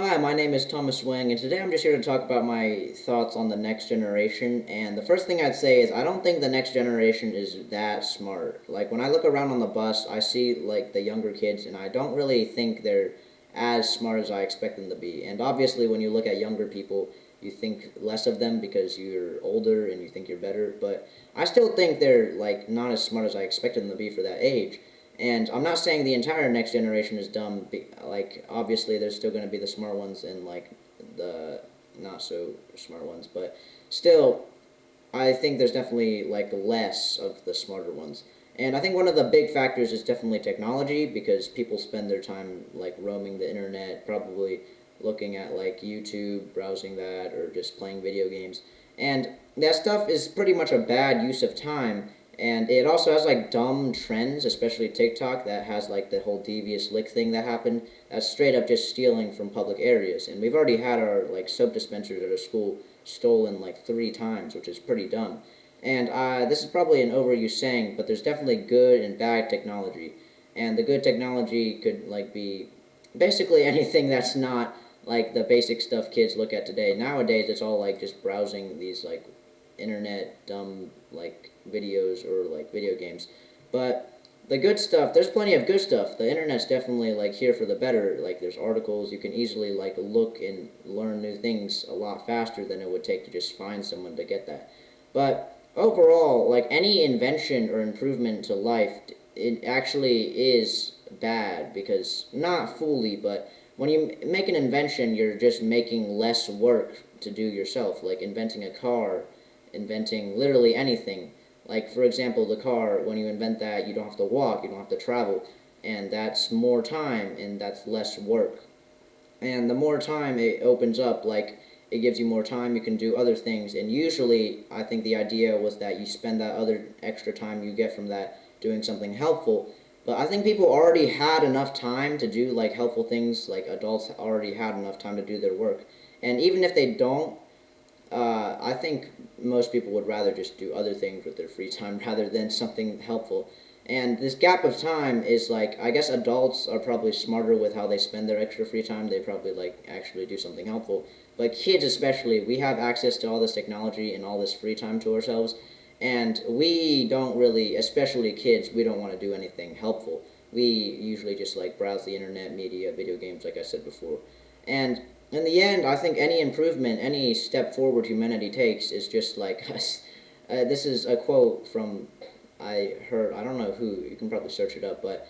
Hi, my name is Thomas Wang, and today I'm just here to talk about my thoughts on the next generation. And the first thing I'd say is I don't think the next generation is that smart. Like, when I look around on the bus, I see, like, the younger kids, and I don't really think they're as smart as I expect them to be. And obviously, when you look at younger people, you think less of them because you're older and you think you're better. But I still think they're, like, not as smart as I expected them to be for that age. And I'm not saying the entire next generation is dumb. Like, obviously, there's still going to be the smart ones and, like, the not so smart ones. But still, I think there's definitely, like, less of the smarter ones. And I think one of the big factors is definitely technology because people spend their time, like, roaming the internet, probably looking at, like, YouTube, browsing that, or just playing video games. And that stuff is pretty much a bad use of time, and it also has like dumb trends, especially TikTok, that has like the whole devious lick thing that happened. That's straight up just stealing from public areas. And we've already had our like soap dispensers at our school stolen like 3 times, which is pretty dumb. And this is probably an overused saying, but there's definitely good and bad technology. And the good technology could like be basically anything that's not like the basic stuff kids look at today. Nowadays, it's all like just browsing these like internet dumb like videos or like video games. But the good stuff, there's plenty of good stuff. The internet's definitely like here for the better. Like there's articles, you can easily like look and learn new things a lot faster than it would take to just find someone to get that. But overall, like any invention or improvement to life, it actually is bad because not fully, but when you make an invention, you're just making less work to do yourself. Like inventing a car, inventing literally anything. Like, for example, the car, when you invent that, you don't have to walk, you don't have to travel, and that's more time and that's less work. And the more time it opens up, like, it gives you more time, you can do other things. And usually, I think the idea was that you spend that other extra time you get from that doing something helpful. But I think people already had enough time to do, like, helpful things, like, adults already had enough time to do their work. And even if they don't, I think most people would rather just do other things with their free time rather than something helpful. And this gap of time is like, I guess adults are probably smarter with how they spend their extra free time. They probably like actually do something helpful. But kids especially, we have access to all this technology and all this free time to ourselves. And we don't really, especially kids, we don't want to do anything helpful. We usually just like browse the internet, media, video games, like I said before. And in the end, I think any improvement, any step forward humanity takes is just like us. This is a quote from I heard. I don't know who. You can probably search it up, but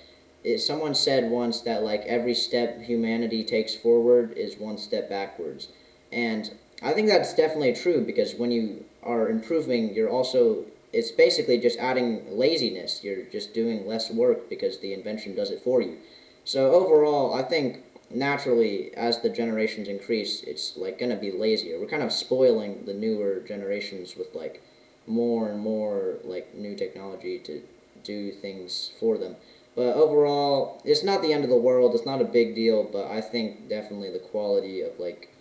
someone said once that like every step humanity takes forward is one step backwards, and I think that's definitely true because when you are improving, you're also it's basically just adding laziness. You're just doing less work because the invention does it for you. So overall, I think naturally as the generations increase, it's like going to be lazier. We're kind of spoiling the newer generations with like more and more like new technology to do things for them. But overall, it's not the end of the world. It's not a big deal, but I think definitely the quality of like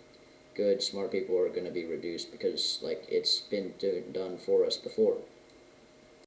good smart people are going to be reduced because like it's been done for us before.